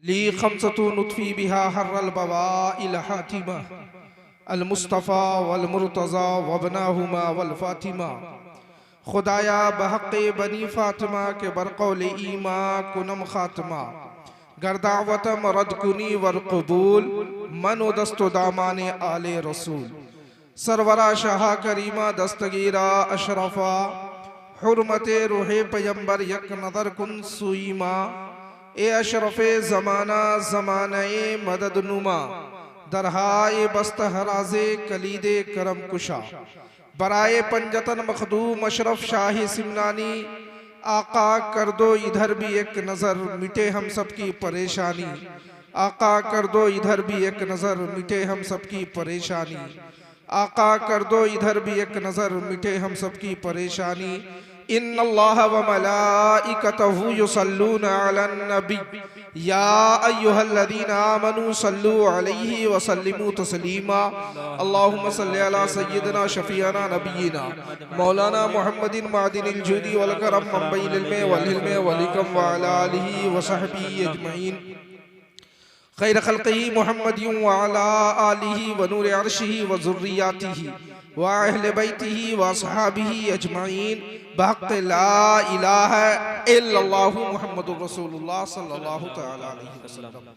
ली खमसतु नुत्फी बिहा हर्रल बवाइल हातिमा अल मुस्तफ़ा वल मुर्तज़ा वबनाहुमा वल फातिमा खुदाया बहक़े बनी फातिमा के बरक़ौल ईमा कुनम खातिमा गर्दावतम रदकुनी वरक़बूल मनो दस्तो दामाने आले रसूल सरवरा शाह करीमा दस्तगीरा अशरफा हुर्मते रूहे पैगंबर यक नज़र कुन सुईमा ए अशरफ़े ज़माना ज़माने मदद नुमा दरहाए बस्त हराजे कलीदे करम कुशा बराए पंजतन मखदूम अशरफ शाही सिमनानी आका कर दो इधर भी एक नज़र मिटे हम सब की परेशानी आका कर दो इधर भी एक नज़र मिटे हम सब की परेशानी आका कर दो इधर भी एक नज़र मिटे हम सब की परेशानी इन्नल्लाह व मलाइकतहु युसल्लूना अलन नबी या अय्युहल्लज़ीना आमनू सल्लू अलैहि व सल्लिमू तस्लीमा अल्लाहुम्मा सल्लि अला सय्यिदिना शफीअना नबिय्यिना मौलाना मुहम्मदिन मादिनिल जूदी वल करम मंबइल इल्म वल हिल्म वल हिकम व अला आलिहि व सहबिही अजमईन खैर खल्क़िही मुहम्मदिन व अला आलिहि व नूर अर्शिही व ज़ुर्रिय्यतिही व अहले बैतिही व असहाबिही अजमईन बहक़ ला इलाहा इल्लल्लाहु मुहम्मदुर रसूलुल्लाह सल्लल्लाहु तआला अलैहि वसल्लम।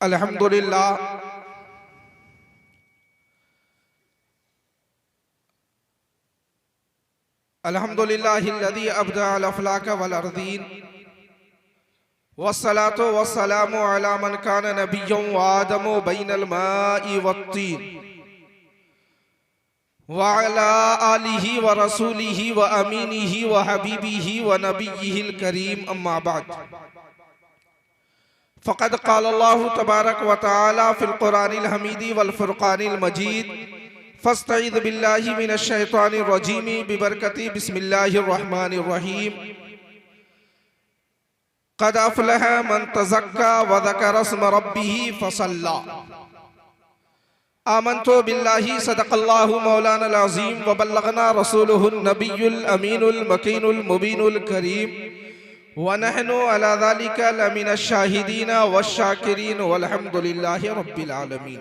अल्हम्दुलिल्लाह अल्हम्दुलिल्लाहिल्लज़ी अब्दा अल अफ़लाक वल अर्दीन वस्सलातु वस्सलामु अला मन कान नबिय्यन व आदमु बैनल माइ वत्तीन व अला आलिहि व रसूलिहि व अमीनिहि व हबीबिहि व नबिय्यिहिल करीम अम्मा बाद फ़क़द क़ाल अल्लाहु तबारक व तआला फ़िल क़ुरानिल हमीदी वल फ़ुरक़ानिल मजीद फ़स्तईज़ बिल्लाहि मिनश शैतानिर रजीम बिबरकति बिस्मिल्लाहिर रहमानिर रहीम क़द अफ़लह मन तज़क्का व ज़करा अस्म रब्बिही फ़सल्ला आमन्तु बिल्लाहि सदक़ल्लाहु मौलानल अज़ीम व बल्लगना रसूलुहुन नबियुल अमीनुल मकीनुल मुबीनुल करीम व नहनु अला ज़ालिका लमिनश शाहिदीन वश्शाकिरीन वल्हम्दुलिल्लाहि रब्बिल आलमीन।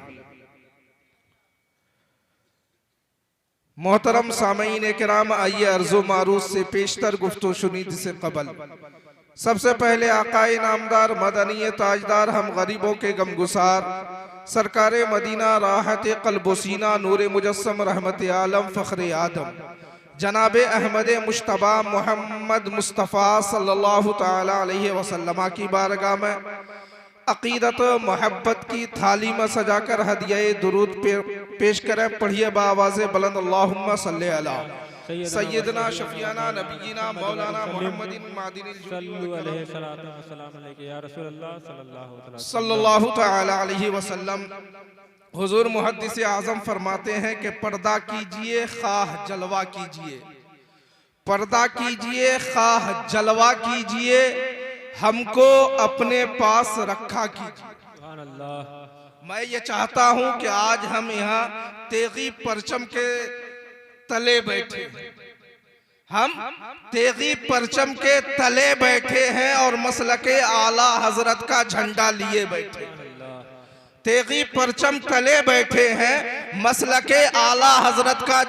मोहतरम सामईन किराम, आइए अर्ज़ो मारूज़ से पेशतर गुफ्तगू शुनीद से कबल सबसे पहले आकाए नामदार मदनी ताजदार हम गरीबों के गमगुसार सरकारे मदीना राहत क़ल्बुसीना नूर मुजस्सम रहमत आलम फ़ख्र आदम जनाबे अहमद मुश्तबा मोहम्मद मुस्तफ़ा सल्लल्लाहु ताला अलैहि वसल्लम की बारगाह में अक़ीदत मोहब्बत की थाली में सजाकर हदिया दुरूद पेश करें। पढ़िए बावाज़े बुलंद अल्लाहुम्मा सल्लि अला सय्यदना शफीअना नबिय्यिना मौलाना मुहम्मदिन मादिनिल जूदी सल्लल्लाहु तआला अलैहि वसल्लम। हुजूर मुहद्दिस आज़म फरमाते हैं कि पर्दा कीजिए खाह जलवा कीजिए, पर्दा कीजिए खाह जलवा कीजिए, हमको अपने पास रखा कीजिए। मैं ये चाहता हूँ कि आज हम यहाँ तेगी परचम के तले बैठे, हम तेगी परचम के तले बैठे हैं और मसलके आला हजरत का झंडा लिए बैठे, तेगी परचम तले बैठे हैं, मसलके आला हजरत का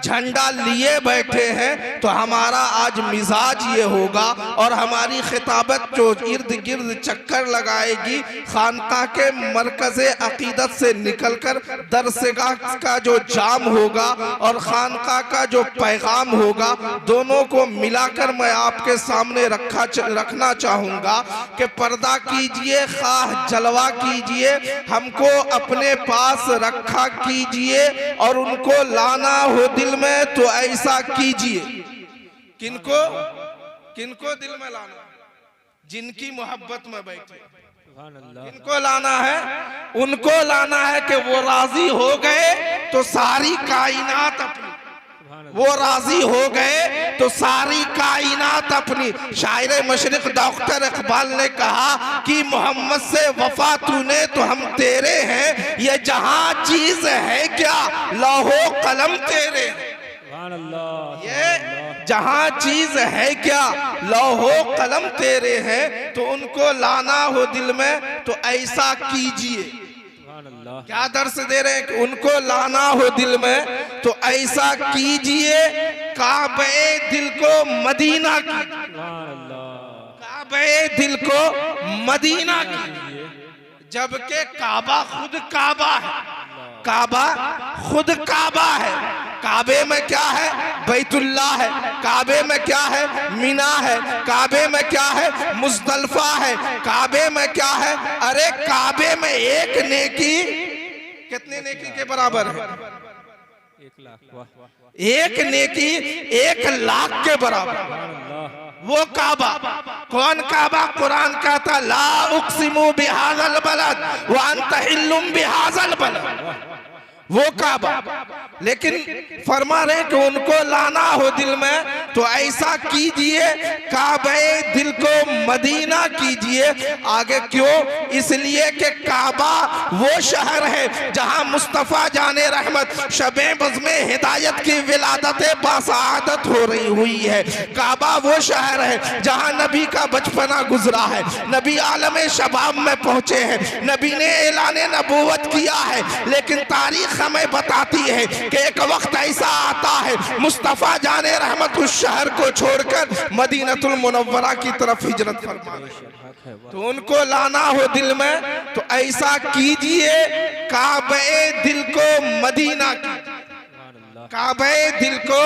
झंडा लिए बैठे हैं। तो हमारा आज मिजाज ये होगा और हमारी खिताबत जो इर्द गिर्द चक्कर लगाएगी खानका के मरकज़े अकीदत से निकलकर दरसगाह का जो जाम होगा और खानका का जो पैगाम होगा, दोनों को मिलाकर मैं आपके सामने रखना चाहूँगा कि पर्दा कीजिए खाह जलवा कीजिए, हमको अपने पास रखा कीजिए और उनको लाना हो दिल में तो ऐसा कीजिए। किनको किनको दिल में लाना? जिनकी मोहब्बत में बैठे। किनको लाना है? उनको लाना है कि वो राजी हो गए तो सारी कायनात अपनी, वो राजी हो गए तो सारी कायनात अपनी। शायर मशरिक डॉक्टर इकबाल ने कहा कि मोहम्मद से वफा तूने तो हम तेरे हैं, ये जहां चीज है क्या लौहो कलम तेरे। ये जहां चीज है क्या, लौहो कलम तेरे हैं, तो उनको लाना हो दिल में तो ऐसा कीजिए। क्या दर्श दे रहे हैं कि उनको लाना हो दिल में तो ऐसा कीजिए, काबे दिल को मदीना कीजिए, काबे दिल को मदीना कीजिए। जबकि काबा खुद काबा है, काबा खुद काबा है। काबे में क्या है, बैतुल्ला है। काबे में क्या है, मीना है। काबे में क्या है, मुज़दलिफा है। काबे में क्या है, अरे काबे में एक नेकी कितने नेकी के बराबर है, 1 लाख। एक नेकी 1 लाख के बराबर। वो काबा, कौन काबा, कुरान कहता ला उक़सिमु बिहाज़ल बलद व अंत हिल्लुम बिहाज़ल बलद, वो काबा। लेकिन फरमा रहे कि उनको लाना हो दिल में तो ऐसा कीजिए, काबे दिल को मदीना कीजिए। आगे क्यों, इसलिए कि काबा वो शहर है जहां मुस्तफ़ा जाने रहमत शबे बज़ में हिदायत की विलादत बासादत हो रही हुई है। काबा वो शहर है जहां नबी का बचपना गुजरा है, नबी आलम शबाब में पहुंचे हैं, नबी ने ऐलान नबूवत किया है। लेकिन तारीख हमें बताती है कि एक वक्त ऐसा आता है मुस्तफ़ा जाने रहमत उस शहर को छोड़कर मदीनतुल मुनव्वरा की तरफ हिजरत फरमाए। तो उनको लाना हो दिल में तो ऐसा कीजिए, काबे दिल को मदीना कीजिए, काबे दिल को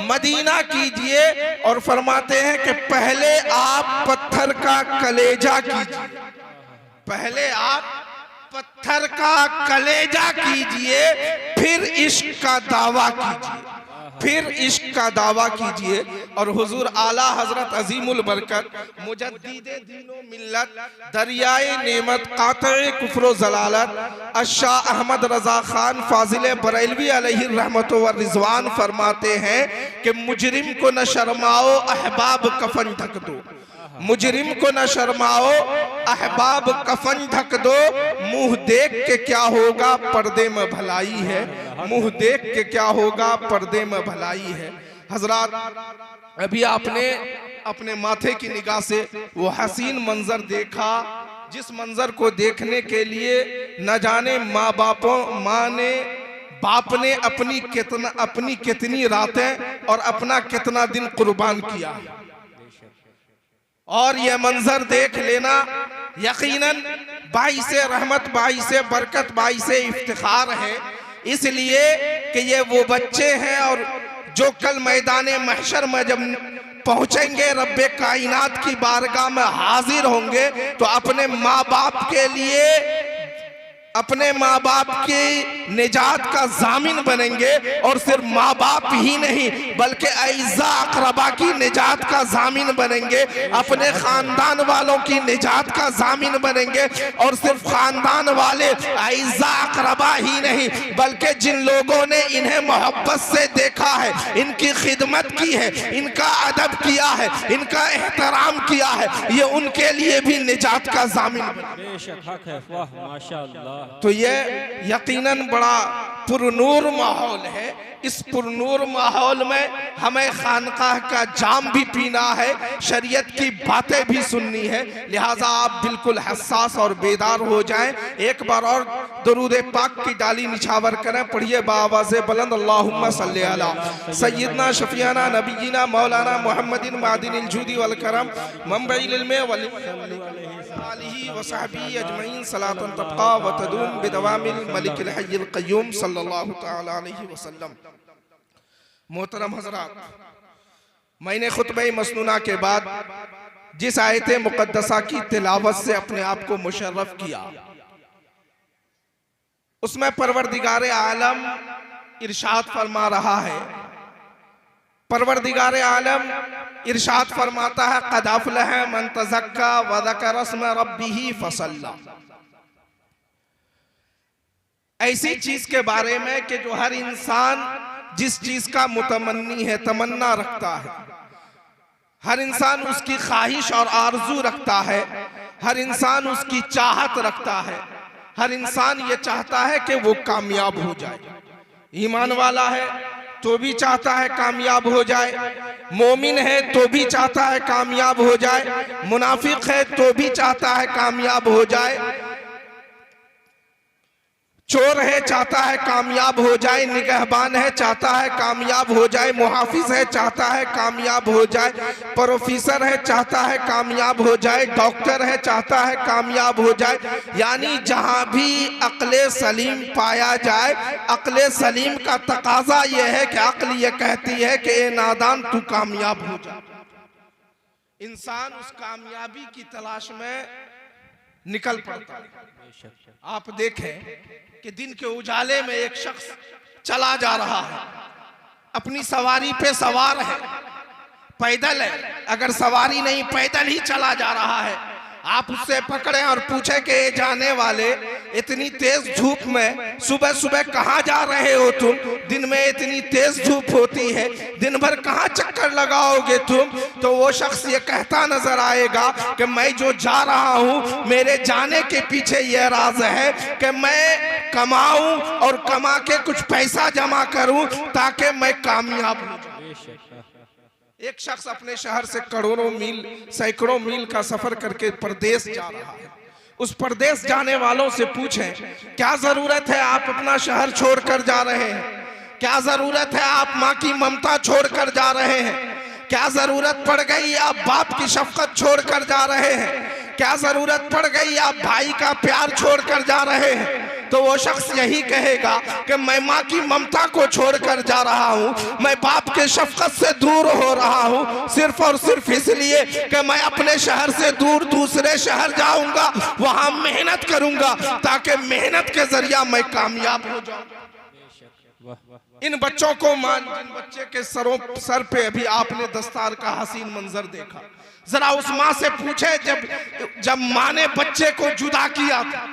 मदीना कीजिए। और फरमाते हैं कि पहले आप पत्थर का कलेजा कीजिए, पहले आप पत्थर का कलेजा कीजिए, फिर इश्क का दावा कीजिए, फिर इश्क का दावा कीजिए। और हुजूर आला हजरत अजीमुल बरकत मुजद्दिदे दीनो मिल्लत दरियाए नेमत कातिए कुफ्र ज़लालत अशाह अहमद रजा खान फाजिल बरेलवी अलैहि रहमतो व रिजवान फरमाते हैं कि मुजरिम को न शर्माओ, अहबाब कफन ढक दो, मुजरिम को न शर्माओ, अहबाब कफन ढक दो। मुंह देख के क्या होगा, पर्दे में भलाई है, मुंह देख के क्या होगा, पर्दे में भलाई है। हजरात, अभी आपने अपने माथे की निगाह से वो हसीन मंजर देखा, जिस मंजर को देखने के लिए न जाने बाप ने अपनी कितनी रातें और अपना कितना दिन कुर्बान किया। और यह मंजर देख लेना यकीनन बाइसे रहमत, बाइसे बरकत, बाइसे इफ्तिखार है, इसलिए कि ये वो बच्चे हैं और जो कल मैदाने महशर में जब पहुंचेंगे, रब्बे कायनात की बारगाह में हाजिर होंगे, तो अपने माँ बाप के लिए, अपने माँ बाप की निजात का जामिन बनेंगे। और सिर्फ माँ बाप ही नहीं बल्कि ऐज़ा अक़रबा की निजात का जामिन बनेंगे, अपने खानदान वालों की निजात का जामिन बनेंगे। और सिर्फ खानदान वाले, ऐज़ा अक़रबा ही नहीं बल्कि जिन लोगों ने इन्हें मोहब्बत से देखा है, इनकी खिदमत की है, इनका अदब किया है, इनका एहतराम किया है, ये उनके लिए भी निजात का जामिन बनेंगे। तो ये यकीनन बड़ा पुरनूर माहौल है। इस पुरनूर माहौल में हमें खानकाह का जाम भी पीना है, शरीयत की बातें भी सुननी है। लिहाजा आप बिल्कुल हसास और बेदार हो जाएं। एक बार और दरूद पाक की डाली निछावर करें, पढ़िए बाआवाज़े बुलंद, अल्लाहुम्मा सल्ली अला सय्यदना शफियाना नबीना मौलाना मुहम्मदिन मादिनिल जूदी वल करम मंबइल इल्म वल आलिहि व सहबी अजमईन सलातन तबका व तदूम बिदवामिल मलिकिल हय्यिल क़य्यूम सल्लल्लाहु तआला अलैहि वसल्लम। मोहतरम हजरात, मैंने खुतबे मसनूना के बाद जिस आयत मुक़द्दसा की तिलावत से अपने आप को मुशर्रफ किया, उसमें परवरदिगार आलम इरशाद फरमा रहा है, परवरदिगार आलम इरशाद फरमाता है, क़द अफ़लह मन तज़क्का व ज़करा अस्म रब्बिही फ़सल्ला। ऐसी चीज के बारे में कि जो हर इंसान जिस चीज का मुतमन्नी है, तमन्ना रखता है, हर इंसान उसकी ख्वाहिश और आरजू रखता है, हर इंसान उसकी चाहत रखता है, हर इंसान ये चाहता है कि वो कामयाब हो जाए। ईमान वाला है तो भी चाहता है कामयाब हो जाए, मोमिन है तो भी चाहता है कामयाब हो जाए, मुनाफिक है तो भी चाहता है कामयाब हो जाए, चोर है चाहता है कामयाब हो जाए, निगहबान है चाहता है कामयाब हो जाए, मुहाफिज है चाहता है कामयाब हो जाए, प्रोफेसर है चाहता है कामयाब हो जाए, डॉक्टर है चाहता है कामयाब हो जाए। यानी जहां भी अक्ले सलीम पाया जाए, अक्ले सलीम का तकाजा यह है कि अक्ल ये कहती है कि ए नादान तू कामयाब हो जा। इंसान उस कामयाबी की तलाश में निकल पड़ता है। आप देखें कि दिन के उजाले में एक शख्स चला जा रहा है, अपनी सवारी पे सवार है, पैदल है, अगर सवारी नहीं पैदल ही चला जा रहा है। आप उससे पकड़े और पूछे कि ये जाने वाले इतनी तेज धूप में सुबह सुबह कहाँ जा रहे हो तुम? दिन में इतनी तेज धूप होती है, दिन भर कहाँ चक्कर लगाओगे तुम? तो वो शख्स ये कहता नजर आएगा कि मैं जो जा रहा हूँ, मेरे जाने के पीछे ये राज है कि मैं कमाऊं और कमा के कुछ पैसा जमा करूं ताकि मैं कामयाब हो जाऊं। एक शख्स अपने शहर से करोड़ों मील, सैकड़ों मील का सफर करके परदेश जा रहा है। उस परदेश जाने वालों से पूछें, क्या जरूरत है आप अपना शहर छोड़कर जा रहे हैं? क्या जरूरत है आप माँ की ममता छोड़कर जा रहे हैं? क्या जरूरत पड़ गई आप बाप की शफकत छोड़कर जा रहे हैं? क्या जरूरत पड़ गई आप भाई का प्यार छोड़कर जा रहे हैं? तो वो शख्स यही कहेगा कि मैं माँ की ममता को छोड़कर जा रहा हूँ, मैं बाप के शफकत से दूर हो रहा हूँ, सिर्फ और सिर्फ इसलिए कि मैं अपने शहर से दूर दूसरे शहर जाऊंगा, वहां मेहनत करूंगा ताकि मेहनत के जरिया मैं कामयाब हो जाऊं। इन बच्चों को मान, जिन बच्चे के सर पे अभी आपने दस्तार का हसीन मंजर देखा, जरा उस माँ से पूछे जब माँ ने बच्चे को जुदा किया था,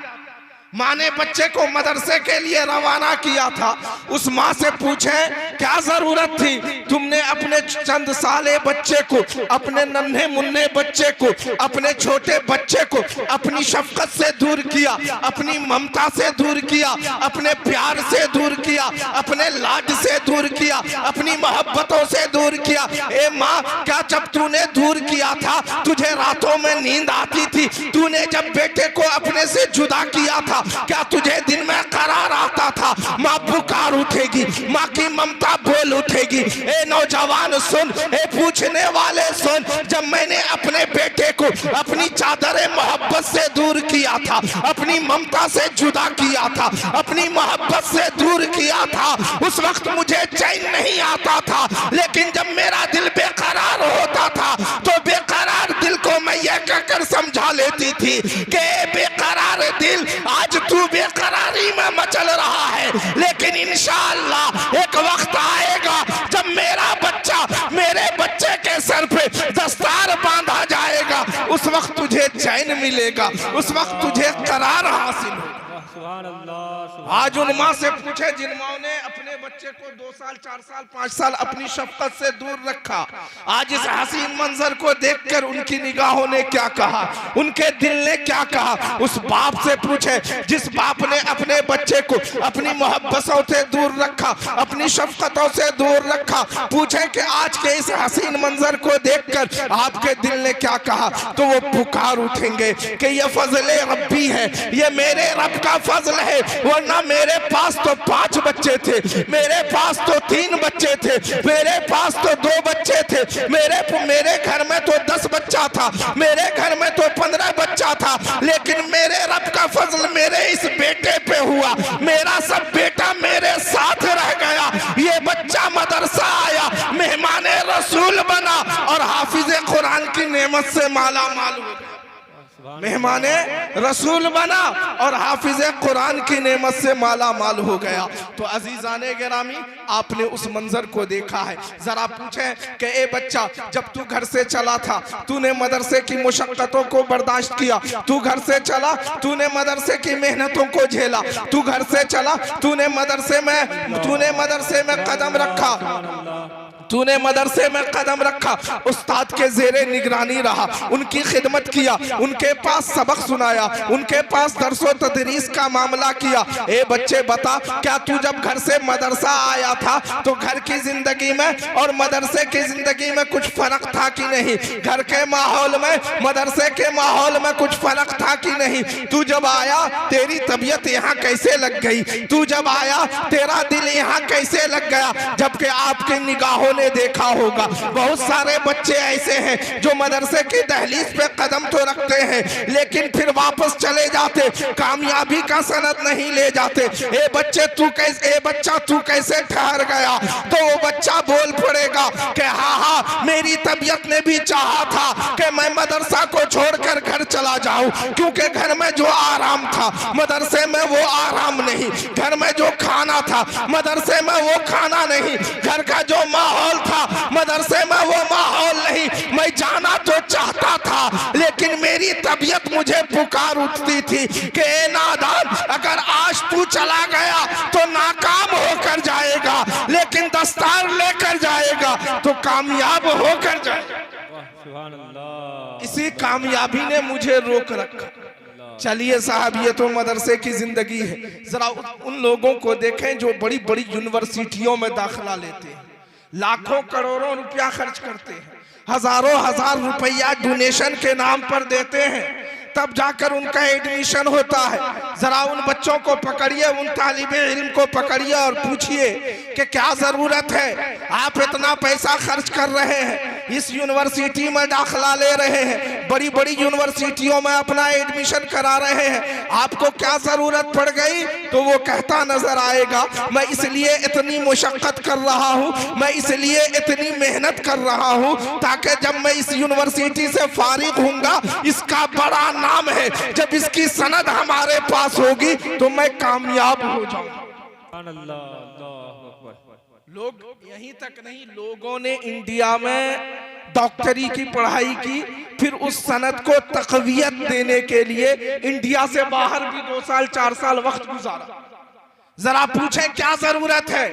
माँ ने बच्चे को मदरसे के लिए रवाना किया था, उस माँ से पूछे क्या जरूरत थी तुमने अपने चंद साले बच्चे को, अपने नन्हे मुन्ने बच्चे को, अपने छोटे बच्चे को अपनी शफकत से दूर किया, अपनी ममता से दूर किया, अपने प्यार से दूर किया, अपने लाड से दूर किया, अपनी मोहब्बतों से दूर किया। ए माँ, क्या जब तूने दूर किया था तुझे रातों में नींद आती थी? तूने जब बेटे को अपने से जुदा किया था क्या तुझे दिन में करार आता था? माँ पुकार उठेगी, माँ की ममता बोल उठेगी। ए नौजवान सुन, ए पूछने वाले सुन, जब मैंने अपने बेटे को अपनी चादर मोहब्बत से दूर किया था, अपनी ममता से जुदा किया था, अपनी मोहब्बत से दूर किया था, उस वक्त मुझे चैन नहीं आता था, लेकिन जब मेरा दिल बेकरार होता था तो बेकरार दिल को मैं यह कहकर समझा लेती थी कि बेकरार दिल आज तू बेकरारी में मचल रहा है, लेकिन इंशाअल्लाह एक वक्त आएगा जब मेरा बच्चा, मेरे बच्चे के सर पे दस्तार बांधा जाएगा, उस वक्त तुझे चैन मिलेगा, उस वक्त तुझे करार हासिल होगा। आज उन माँ से पूछे जिन माँ ने अपने बच्चे को 2 साल 4 साल 5 साल अपनी शफकत से दूर रखा, आज इस हसीन मंजर को देखकर उनकी निगाहों ने क्या कहा, उनके दिल ने क्या कहा। उस बाप से पूछे जिस बाप ने अपने बच्चे को अपनी मोहब्बतों से दूर रखा, अपनी शफकतों से दूर रखा, पूछे कि आज के इस हसीन मंजर को देखकर आपके दिल ने क्या कहा, तो वो पुकार उठेंगे कि ये फजले रब्बी है, ये मेरे रब का फजल है, वरना मेरे पास तो 5 बच्चे थे, मेरे पास तो 3 बच्चे थे, मेरे पास तो 2 बच्चे थे, मेरे घर में तो 10 बच्चा था, मेरे घर में तो 15 बच्चा था, लेकिन मेरे रब का फजल मेरे इस बेटे पे हुआ, मेरा सब बेटा मेरे साथ रह गया, ये बच्चा मदरसा आया, मेहमान रसूल बना और हाफिज कुरान की नेमत से माला माल हो गया। मेहमान रसूल बना और हाफिज कुरान की नेमत से माला माल हो गया। तो अजीजाने गिरामी, आपने उस मंजर को देखा है। जरा पूछे कि ए बच्चा, जब तू घर से चला था तूने मदरसे की मुशक्कतों को बर्दाश्त किया, तू घर से चला तूने मदरसे की मेहनतों को झेला, तू घर से चला तूने मदरसे में कदम रखा, तूने मदरसे में कदम रखा, उस्ताद के ज़ेरे निगरानी रहा, उनकी खिदमत किया, उनके पास सबक सुनाया, उनके पास दरसो तदरीस का मामला किया। ए बच्चे बता, क्या तू जब घर से मदरसा आया था तो घर की जिंदगी में और मदरसे की जिंदगी में कुछ फर्क था कि नहीं? घर के माहौल में मदरसे के माहौल में कुछ फर्क था कि नहीं? तू जब आया तेरी तबीयत यहाँ कैसे लग गई? तू जब आया तेरा दिल यहाँ कैसे लग गया? जबकि आपकी निगाहों ने देखा होगा बहुत सारे बच्चे ऐसे हैं जो मदरसे की दहलीज पे कदम तो रखते हैं लेकिन फिर वापस चले जाते, कामयाबी का सनद नहीं ले जाते। ए बच्चा तू कैसे ठहर गया? तो वो बच्चा बोल पड़ेगा कि हाँ मेरी तबीयत ने भी चाहा था कि मैं मदरसा को छोड़कर घर चला जाऊं, क्योंकि घर में जो आराम था मदरसे में वो आराम नहीं, घर में जो खाना था मदरसे में वो खाना नहीं, घर का जो माहौल था मदरसे में वो माहौल नहीं। मैं जाना तो चाहता था लेकिन मेरी तबीयत मुझे पुकार उठती थी कि ए नादान, अगर आज तू चला गया तो नाकाम होकर जाएगा लेकिन दस्तार लेकर जाएगा तो कामयाब होकर जाएगा। सुभान अल्लाह। इसी कामयाबी ने मुझे रोक रखा। चलिए साहब, ये तो मदरसे की जिंदगी है। जरा उन लोगों को देखें जो बड़ी बड़ी यूनिवर्सिटियों में दाखिला लेते हैं, लाखों करोड़ों रुपया खर्च करते हैं, हजारों हजार रुपया डोनेशन के नाम पर देते हैं, तब जाकर उनका एडमिशन होता है। जरा उन बच्चों को पकड़िए, उन तालिबे इल्म को पकड़िए और पूछिए कि क्या जरूरत है, आप इतना पैसा खर्च कर रहे हैं, इस यूनिवर्सिटी में दाखिला ले रहे हैं, बड़ी बड़ी यूनिवर्सिटियों में अपना एडमिशन करा रहे हैं, आपको क्या जरूरत पड़ गई? तो वो कहता नजर आएगा, मैं इसलिए इतनी मुशक्कत कर रहा हूँ, मैं इसलिए इतनी मेहनत कर रहा हूँ ताकि जब मैं इस यूनिवर्सिटी से फारिग होऊंगा, इसका बड़ा नाम है, जब इसकी सनद हमारे पास होगी तो मैं कामयाब हो जाऊंगा। लोग यहीं तक नहीं, लोगों ने इंडिया में डॉक्टरी की पढ़ाई की, फिर उस सनद को तकवियत देने के लिए इंडिया से बाहर भी 2 साल 4 साल वक्त गुजारा। जरा पूछें क्या जरूरत है?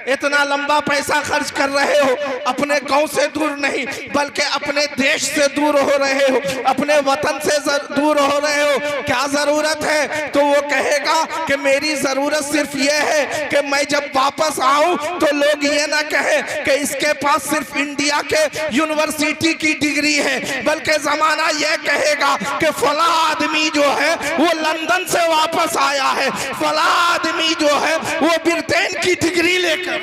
इतना लंबा पैसा खर्च कर रहे हो, अपने गांव से दूर नहीं बल्कि अपने देश से दूर हो रहे हो, अपने वतन से दूर हो रहे हो, क्या जरूरत है? तो वो कहेगा कि मेरी जरूरत सिर्फ ये है कि मैं जब वापस आऊं तो लोग ये ना कहें कि इसके पास सिर्फ इंडिया के यूनिवर्सिटी की डिग्री है, बल्कि जमाना ये कहेगा कि फला आदमी जो है वो लंदन से वापस आया है, फला आदमी जो है वो ब्रिटेन की डिग्री लेकर,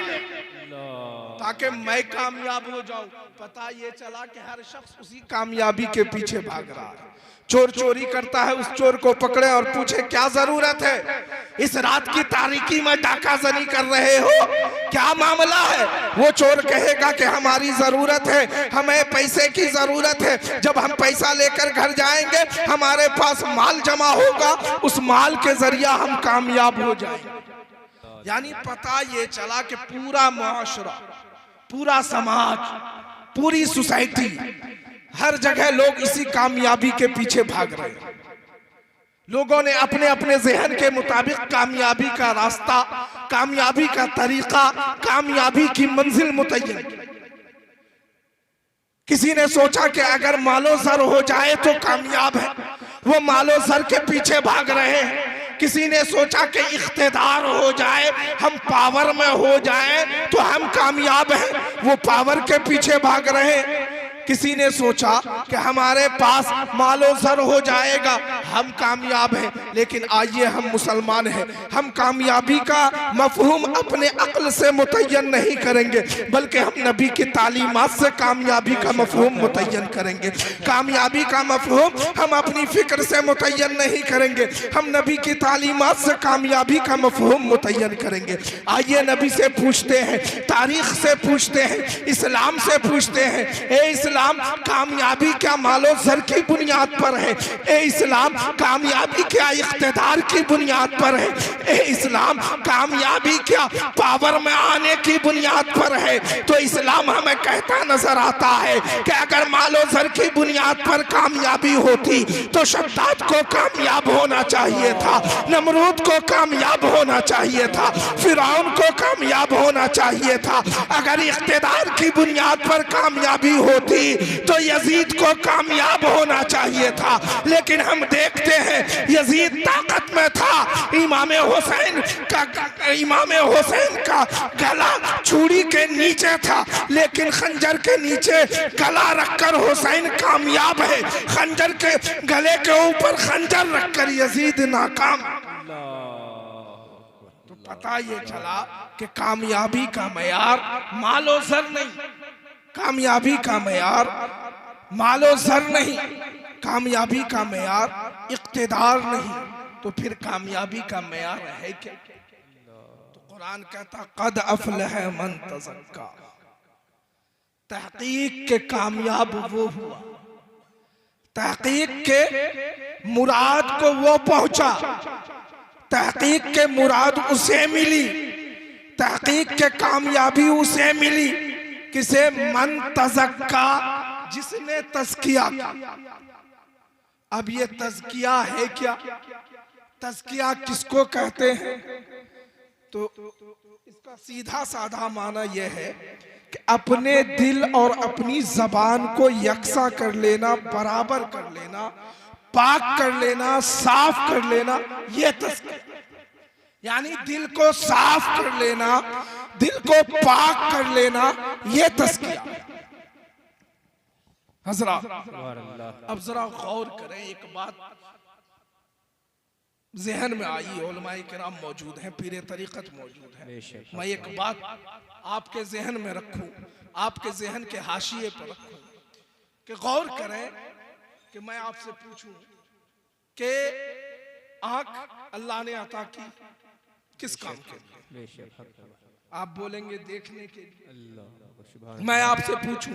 ताकि मैं कामयाब हो जाऊं। पता ये चला कि हर शख्स उसी कामयाबी के पीछे भाग रहा है। चोर चोरी करता है, उस चोर को पकड़े और पूछे क्या जरूरत है, इस रात की तारीकी में डाकाजनी कर रहे हो, क्या मामला है? वो चोर कहेगा कि हमारी जरूरत है, हमें पैसे की जरूरत है, जब हम पैसा लेकर घर जाएंगे हमारे पास माल जमा होगा, उस माल के जरिया हम कामयाब हो जाएंगे। यानी पता ये चला कि पूरा मुआशरा, पूरा समाज, पूरी सोसाइटी, हर जगह लोग इसी कामयाबी के पीछे भाग रहे हैं। लोगों ने अपने अपने ज़हन के मुताबिक कामयाबी का रास्ता, कामयाबी का तरीका, कामयाबी की मंजिल मुतय्यन की। किसी ने सोचा कि अगर मालो सर हो जाए तो कामयाब है, वो मालो सर के पीछे भाग रहे हैं। किसी ने सोचा कि इख्तिदार हो जाए, हम पावर में हो जाए तो हम कामयाब हैं, वो पावर के पीछे भाग रहे हैं। किसी ने सोचा कि हमारे पास मालो सर हो जाएगा, हम कामयाब हैं। लेकिन आइए, हम मुसलमान हैं, हम कामयाबी का मफहूम अपने अक्ल से मुतय्यन नहीं करेंगे, बल्कि हम नबी की तालीमात से कामयाबी का मफहूम मुतय्यन करेंगे। कामयाबी का मफहूम हम अपनी फिक्र से मुतय्यन नहीं करेंगे, हम नबी की तालीमात से कामयाबी का मफहूम मुतय्यन करेंगे। आइए नबी से पूछते हैं, तारीख से पूछते हैं, इस्लाम से पूछते हैं, ए इस्लाम इस्लाम कामयाबी क्या मालो जर की बुनियाद पर है, ए इस्लाम कामयाबी क्या इख्तिदार की बुनियाद पर है, ए इस्लाम कामयाबी क्या पावर में आने की बुनियाद पर है। तो इस्लाम हमें कहता नजर आता है कि अगर मालो जर की बुनियाद पर कामयाबी होती तो शद्दाद को कामयाब होना चाहिए था, नमरूद को कामयाब होना चाहिए था, फिरौन को कामयाब होना चाहिए था। अगर इख्तिदार की बुनियाद पर कामयाबी होती तो यजीद को कामयाब होना चाहिए था। लेकिन हम देखते हैं यजीद ताकत में था, इमाम हुसैन का गला चूड़ी के नीचे था, लेकिन खंजर के नीचे गला रखकर हुसैन कामयाब है, खंजर के गले के ऊपर खंजर रखकर यजीद नाकाम। तो पता ये चला कि कामयाबी का मयार मालो जर नहीं, कामयाबी का मयार मालो जर नहीं, कामयाबी का मयार इख्तिदार नहीं, तो फिर कामयाबी का मयार है क्या? तो कुरान कहता कद अफलह मन तज़क्का, तहकीक के कामयाब वो हुआ, तहकीक के मुराद को वो पहुंचा, तहकीक के मुराद उसे मिली, तहकीक के कामयाबी उसे मिली। किसे? मन तज़क्का, जिसने तज़किया। अब ये तज़किया है क्या? तज़किया किसको कहते हैं? तो इसका सीधा साधा माना यह है कि अपने दिल और अपनी जबान को यकसा कर लेना, बराबर कर लेना, पाक कर लेना, साफ कर लेना, ये तज़किया। यानी दिल को साफ कर लेना, दिल को पाक कर लेना, ये तज़किया। हज़रात अब जरा गौर करें, एक बात ज़हन में आई, उलमाए किराम मौजूद हैं, पीरे तरीक़त मौजूद हैं, मैं एक बात आपके ज़हन में रखूं, आपके ज़हन के हाशिए पर रखूं कि गौर करें कि मैं आपसे पूछूं कि आंख अल्लाह ने अता की किस काम के लिए? आप बोलेंगे देखने के लिए। मैं आपसे पूछूं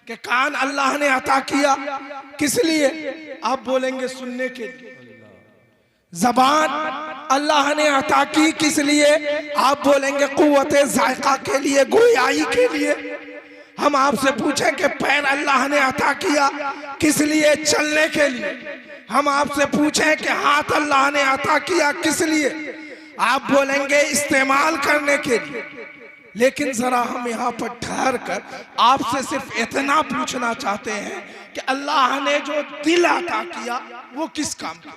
कि कान अल्लाह ने अता किया किस लिए? आप बोलेंगे सुनने के लिए। ज़बान अल्लाह ने अता की किस लिए? आप बोलेंगे कुव्वते ज़ायक़ा के लिए, गोयाई के लिए। हम आपसे पूछें कि पैर अल्लाह ने अता किया किस लिए? चलने के लिए। हम आपसे पूछें कि हाथ अल्लाह ने अता किया किस लिए? आप बोलेंगे इस्तेमाल करने के लिए। लेकिन जरा हम यहाँ पर ठहर कर आपसे सिर्फ इतना पूछना चाहते हैं कि अल्लाह ने जो दिल अता किया वो किस काम का?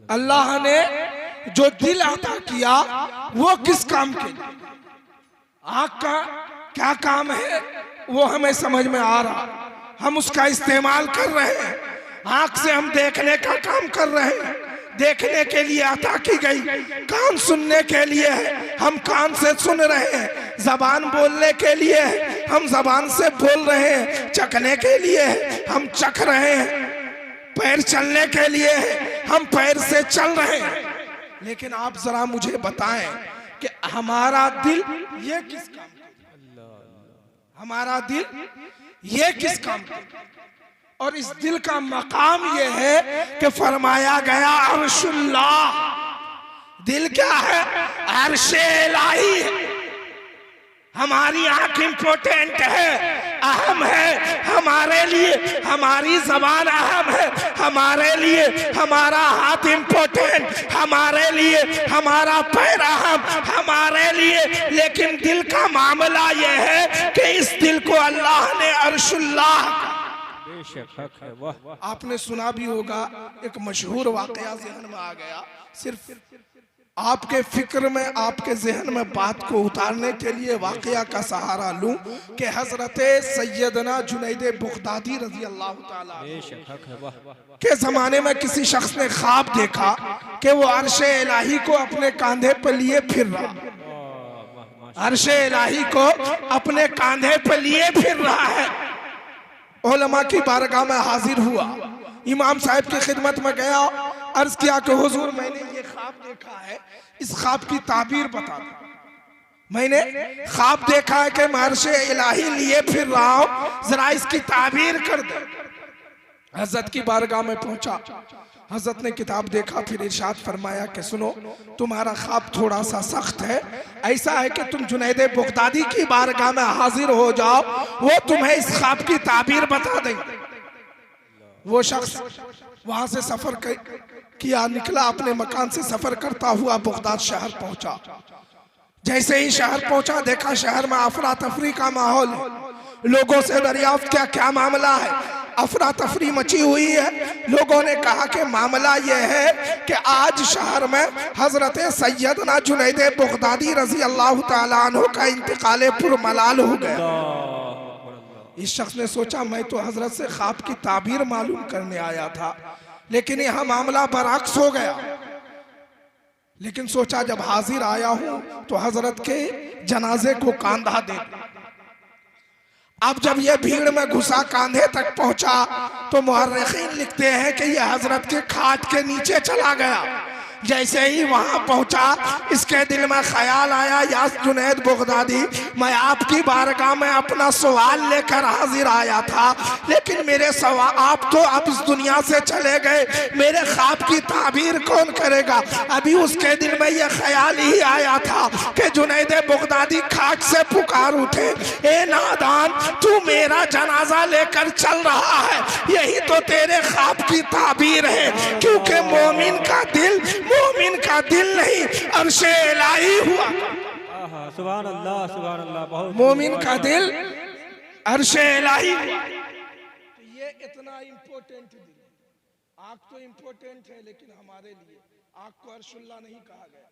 अल्लाह ने जो दिल अता किया वो किस काम के? आँख का क्या काम है वो हमें समझ में आ रहा, हम उसका इस्तेमाल कर रहे हैं। आँख से हम देखने का काम कर रहे हैं, देखने के लिए अता की गई। कान सुनने के लिए है, हम कान से सुन रहे हैं। जबान बोलने के लिए है, हम जबान से बोल रहे हैं। चखने के लिए है, हम चख रहे हैं। पैर चलने के लिए है, हम पैर से चल रहे हैं। लेकिन आप जरा मुझे बताएं कि हमारा दिल ये किस काम का? हमारा दिल ये किस काम का? और इस दिल का मकाम ये है कि फरमाया गया अर्शुल्लाह। दिल क्या है? अर्शे इलाही है। हमारी आंख इम्पोर्टेंट है, अहम है हमारे लिए, हमारी जबान अहम है हमारे लिए, हमारा हाथ इम्पोर्टेंट हमारे लिए, हमारा पैर अहम हमारे लिए। लेकिन दिल का मामला यह है कि इस दिल को अल्लाह ने अर्शुल्लाह। आपने सुना भी होगा, एक मशहूर वाकया ज़हन में आ गया। सिर्फ आपके फिक्र में, आपके जहन में बात को उतारने के लिए वाकया का सहारा लूं कि हजरत सैयदना जुनैद बगदादी रजी अल्लाह ताला के जमाने में किसी शख्स ने ख्वाब देखा कि वो अर्शे इलाही को अपने कांधे पर लिए फिर रहा, अर्शे इलाही को अपने कांधे पर लिए फिर रहा है। उलमा की बारगाह में हाजिर हुआ, इमाम साहब की खिदमत में गया, अर्ज किया कि हुजूर मैंने ये ख्वाब देखा है, इस ख्वाब की ताबीर बता दो। मैंने ख्वाब देखा है कि मैं अर्श इलाही लिए फिर रहा हूं, जरा इसकी ताबीर कर दे। हजरत की बारगाह में पहुंचा, हजरत ने किताब देखा, फिर इरशाद फरमाया कि सुनो, तुम्हारा ख्वाब थोड़ा सा सख्त है। ऐसा है कि तुम जुनैद बगदादी की बारगाह में हाजिर हो जाओ, वो तुम्हें इस ख्वाब की ताबीर बता देंगे। वो शख्स वहां से सफर किया, निकला, अपने मकान से सफर करता हुआ बगदाद शहर पहुंचा। जैसे ही शहर पहुंचा, देखा शहर में अफरा तफरी का माहौल है। लोगों से दरियाफ्त किया क्या मामला है। अफरा तफरी मची हुई है। लोगों ने कहा कि मामला यह है कि आज शहर में हजरत सैयदना जुनैद बगदादी रजी अल्लाह तआला अन्हु का इंतकाल पुरमलाल हो गया। इस शख्स ने सोचा मैं तो हजरत से ख्वाब की ताबीर मालूम करने आया था, लेकिन यह मामला बरअक्स हो गया। लेकिन सोचा जब हाजिर आया हूं तो हजरत के जनाजे को कांधा दे। अब जब यह भीड़ में घुसा, कांधे तक पहुंचा, तो मुअर्रिखीन लिखते हैं कि यह हजरत के खाट के नीचे चला गया। जैसे ही वहां पहुंचा, इसके दिल में ख्याल आया, या जुनैद बगदादी, मैं आपकी बारगाह में अपना सवाल लेकर हाजिर आया था, लेकिन मेरे सवाल आप तो अब इस दुनिया से चले गए, मेरे ख्वाब की ताबीर कौन करेगा। अभी उसके दिल में यह ख्याल ही आया था कि जुनैद बगदादी खाट से पुकार उठे, ए नादान, तू मेरा जनाजा लेकर चल रहा है, यही तो तेरे ख्वाब की ताबीर है। क्योंकि मोमिन का दिल नहीं, अर्शे इलाही हुआ। सुभान अल्लाह, सुभान अल्लाह। बहुत मोमिन का दिल अर्शे इलाही हुआ। तो ये इतना इम्पोर्टेंट दिल। आँख तो इम्पोर्टेंट है, लेकिन हमारे लिए आँख को अर्शुल्लाह नहीं कहा गया।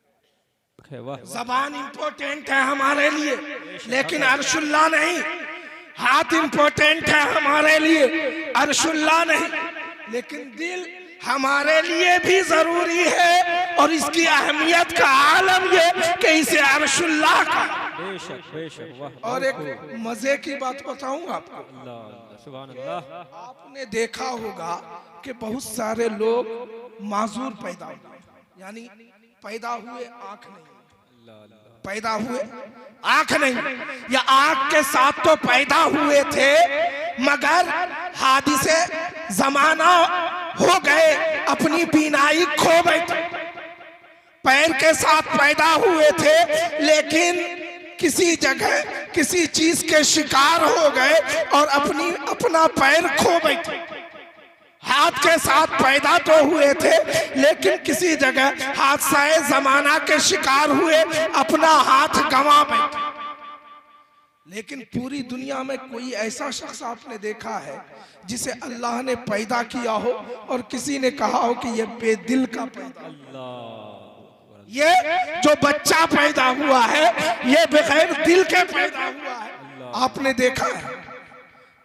जबान इम्पोर्टेंट है हमारे लिए, लेकिन अर्शुल्लाह नहीं। हाथ इम्पोर्टेंट है हमारे लिए, अर्शुल्लाह नहीं। लेकिन दिल हमारे लिए भी जरूरी है, और इसकी अहमियत का आलम ये कि इसे अर्शुल्लाह का। बेशक बेशक, वाह। और एक मजे की बात बताऊं आपको। सुभान अल्लाह। आपने देखा होगा कि बहुत सारे लोग माजूर पैदा हुए, यानी पैदा हुए आंख नहीं, पैदा हुए आंख नहीं, या आंख के साथ तो पैदा हुए थे, मगर हादिसे जमाना हो गए, अपनी बीनाई खो बैठे। पैर के साथ पैदा हुए थे, लेकिन किसी जगह किसी चीज के शिकार हो गए और अपना पैर खो बैठे। हाथ के साथ पैदा तो हुए थे, लेकिन किसी जगह हादसा जमाना के शिकार हुए, अपना हाथ गंवा बैठे। लेकिन पूरी दुनिया में कोई ऐसा शख्स आपने देखा है जिसे अल्लाह ने पैदा किया हो और किसी ने कहा हो कि ये बेदिल का पैदा, ये जो बच्चा पैदा हुआ है ये बगैर दिल के पैदा हुआ है? आपने देखा है?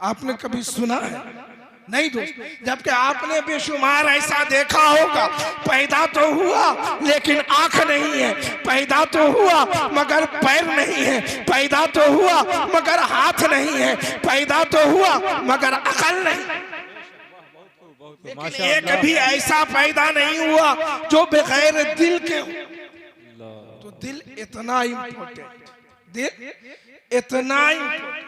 आपने कभी सुना है? नहीं दोस्त। जबकि आपने बेशुमार ऐसा देखा होगा, पैदा तो हुआ लेकिन आंख नहीं है, पैदा तो हुआ मगर पैर नहीं है, पैदा तो हुआ मगर हाथ नहीं है, पैदा तो हुआ मगर अकल नहीं। लेकिन एक भी ऐसा पैदा नहीं हुआ जो बगैर दिल के हो। तो दिल इतना इम्पोर्टेंट, दिल इतना इम्पोर्टेंट।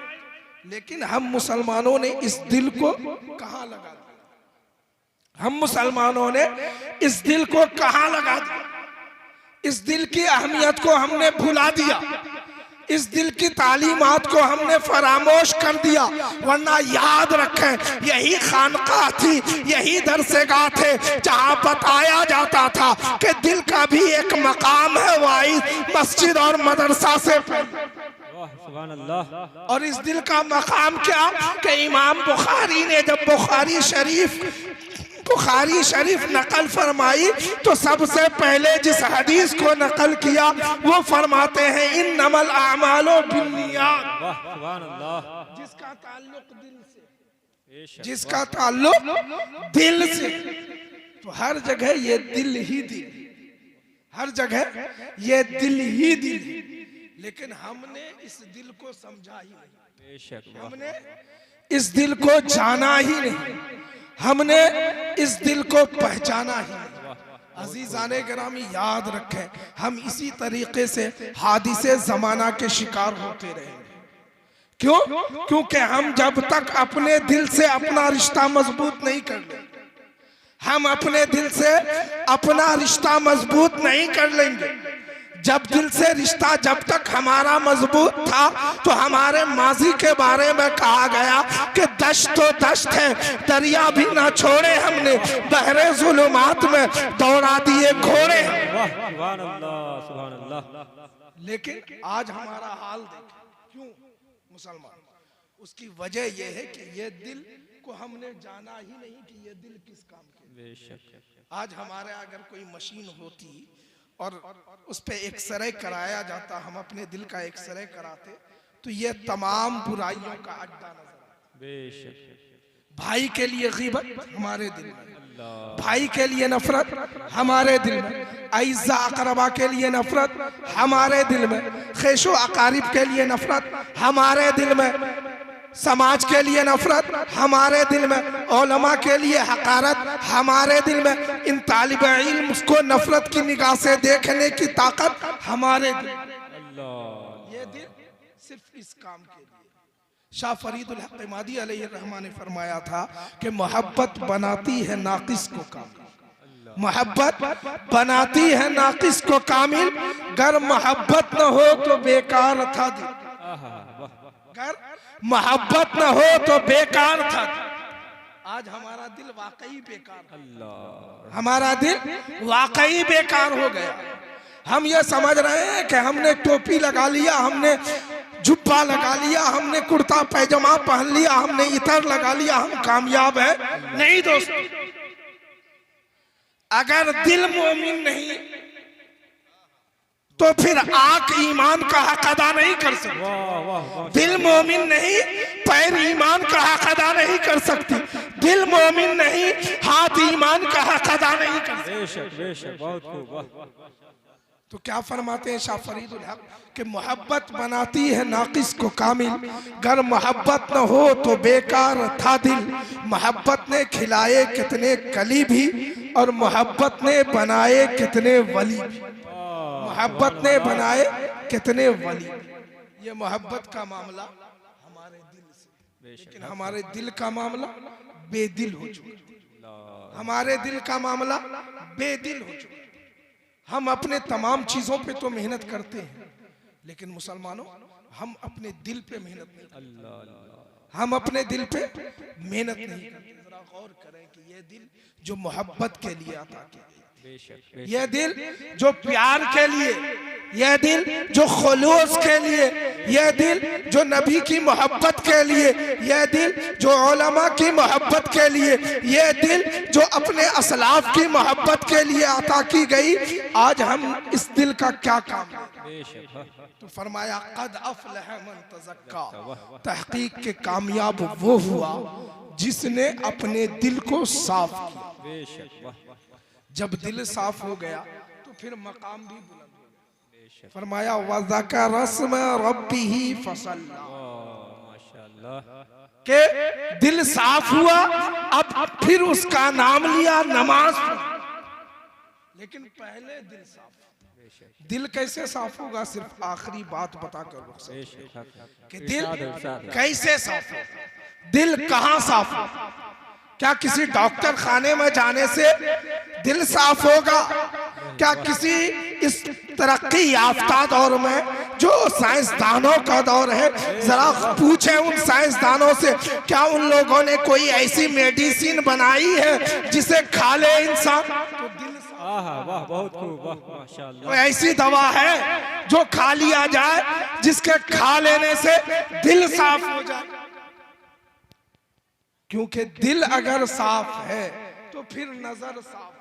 लेकिन हम मुसलमानों ने इस दिल को कहाँ लगा दिया? हम मुसलमानों ने इस दिल को कहाँ लगा दिया? इस दिल की अहमियत को हमने भुला दिया, इस दिल की तालीमात को हमने फरामोश कर दिया। वरना याद रखें, यही खानकाह थी, यही दरसेगाह थे जहाँ बताया जाता था कि दिल का भी एक मकाम है वाइज मस्जिद और मदरसा से। सुभान अल्लाह। और इस दिल का मकाम क्या कि इमाम बुखारी ने जब बुखारी शरीफ नकल फरमाई तो सबसे पहले जिस हदीस को नकल किया वो फरमाते हैं इन्नमल अमालो बिन्नियात, सुभान अल्लाह। जिसका ताल्लुक दिल से, जिसका ताल्लुक दिल से। तो हर जगह ये दिल ही दिल, हर जगह ये दिल ही दिल। लेकिन हमने इस दिल को समझा ही नहीं, हमने इस दिल को जाना ही नहीं, हमने इस दिल को पहचाना ही नहीं। अजीजाने गिरामी याद रखें, हम इसी तरीके से हादिसे जमाना के शिकार होते रहेंगे। क्यों? क्योंकि हम जब तक अपने दिल से अपना रिश्ता मजबूत नहीं कर लेंगे, हम अपने दिल से अपना रिश्ता मजबूत नहीं कर लेंगे। जब दिल से रिश्ता जब तक हमारा मजबूत था तो हमारे माजी के बारे में कहा गया कि दश्त तो दश्त है, दरिया भी ना छोड़े हमने, बहरे जुलुमात में दौड़ा दिए घोड़े। सुभान अल्लाह, सुभान अल्लाह। लेकिन आज हमारा हाल देखें, क्यों मुसलमान? उसकी वजह यह है कि ये दिल को हमने जाना ही नहीं कि ये दिल किस काम के। बेशक। आज हमारे अगर कोई मशीन होती और उस पे एक्सरे कराया जाता, हम अपने दिल का एक्सरे कराते, तो ये तमाम बुराइयों का अड्डा नजर आता। बेशक। भाई के लिए गीबत हमारे दिल में, भाई के लिए नफरत हमारे दिल में, ऐज़ा अकरबा के लिए नफरत हमारे दिल में, खेशो अकारिब के लिए नफरत हमारे दिल में, समाज के लिए नफरत हमारे दिल में, उलमा के लिए हकारत हमारे दिल में, इन तालिब इल्म को नफरत की निगाह से देखने की ताकत हमारे दिल में। ये दिल सिर्फ इस काम के लिए। शाह फरीदुल हक इमादी अलैहि रहमान ने फरमाया था कि मोहब्बत बनाती है नाकिस को कामिल, मोहब्बत बनाती है नाकिस को कामिल, गर मोहब्बत न हो तो बेकार था दिल, गर मोहब्बत न हो तो बेकार था। आज हमारा दिल वाकई बेकार, हमारा दिल वाकई बेकार हो गया। हम ये समझ रहे हैं कि हमने टोपी लगा लिया, हमने जुब्बा लगा लिया, हमने कुर्ता पैजामा पहन लिया, हमने इतर लगा लिया, हम कामयाब हैं। नहीं दोस्तों, अगर दिल मोमिन नहीं तो फिर आंख ईमान का हक अदा नहीं कर सकती। दिल मोमिन नहीं, पैर ईमान का हक अदा नहीं कर सकती। दिल मोमिन नहीं, हाथ ईमान का हक अदा नहीं कर सकती। बेशक, बेशक, बहुत खूब। तो क्या फरमाते हैं शाह फरीदुल हक कि मोहब्बत बनाती है नाकिस को कामिल, गर मोहब्बत न हो तो बेकार था दिल। मोहब्बत ने खिलाए कितने कली भी और मोहब्बत ने बनाए कितने वली भी, मोहब्बत ने बनाए कितने वली। ये मोहब्बत का मामला हमारे दिल से, लेकिन हमारे दिल का मामला बेदिल हो चुका, हमारे दिल का मामला बेदिल हो चुका। हम अपने तमाम चीजों पे तो मेहनत करते हैं, लेकिन मुसलमानों हम अपने दिल पे मेहनत नहीं करते, हम अपने दिल पे मेहनत नहीं करते। जरा गौर करें कि ये दिल जो मोहब्बत के लिए आता है, यह दिल जो प्यार के लिए, यह दिल जो खुलूस के लिए, यह दिल जो नबी की मोहब्बत के लिए, यह दिल जो उलमा की मोहब्बत के लिए, यह दिल जो अपने असलाफ की मोहब्बत के लिए अता की गई, आज हम इस दिल का क्या काम है? तो फरमाया कद अफलह मन तज़क्का, तहकीक के कामयाब वो हुआ जिसने अपने दिल को साफ किया। जब दिल साफ हो गया तो फिर मकाम भी बुलंद हो गया। फरमाया वज़कर रस्म रब्बिही फसल्ला, के दिल साफ हुआ, अब फिर उसका नाम लिया, नमाज पढ़ी। लेकिन पहले दिल साफ। दिल कैसे साफ होगा? सिर्फ आखिरी बात बताकर कि दिल कैसे साफ होगा, दिल कहाँ साफ होगा? क्या किसी डॉक्टर खाने में जाने से दिल साफ होगा? क्या किसी इस तरक्की याफ्ता दौर में जो साइंसदानों का दौर है, जरा पूछे उन साइंसदानों से, क्या उन लोगों ने कोई ऐसी मेडिसिन बनाई है जिसे खा ले इंसान तो दिल साफ? वाह, बहुत खूब, वाह, माशाअल्लाह। कोई ऐसी दवा है जो खा लिया जाए जिसके खा लेने से दिल साफ हो जाए? क्योंकि दिल अगर साफ है तो फिर नजर साफ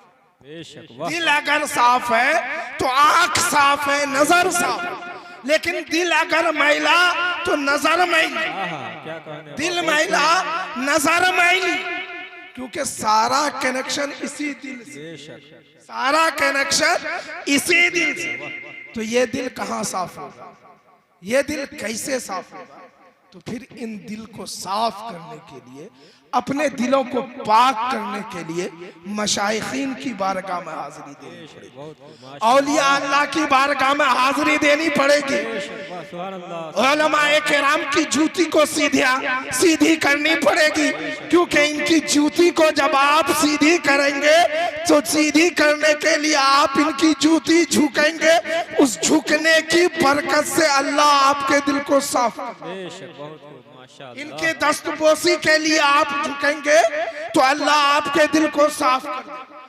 है, दिल अगर साफ है तो आंख साफ है, नजर साफ है। लेकिन दिल अगर मैला तो नजर मैली, दिल मैला नजर मैली, क्योंकि सारा कनेक्शन इसी दिल से, सारा कनेक्शन इसी दिल से। तो ये दिल कहाँ साफ होगा? ये दिल कैसे साफ होगा? तो फिर इन दिल को साफ करने के लिए, अपने दिलों को पाक करने के लिए मशाइखीन की बारगाह में हाजिरी देनी पड़ेगी, औलिया अल्लाह की बारगाह में हाजिरी देनी पड़ेगी, उलमाए किराम की जूती को सीधी करनी पड़ेगी। क्योंकि इनकी जूती को जब आप सीधी करेंगे तो सीधी करने के लिए आप इनकी जूती झुकेंगे, उस झुकने की बरकत से अल्लाह आपके दिल को साफ इनके दस्तबोसी के लिए आप झुकेंगे तो अल्लाह आपके दिल को साफ कर देगा।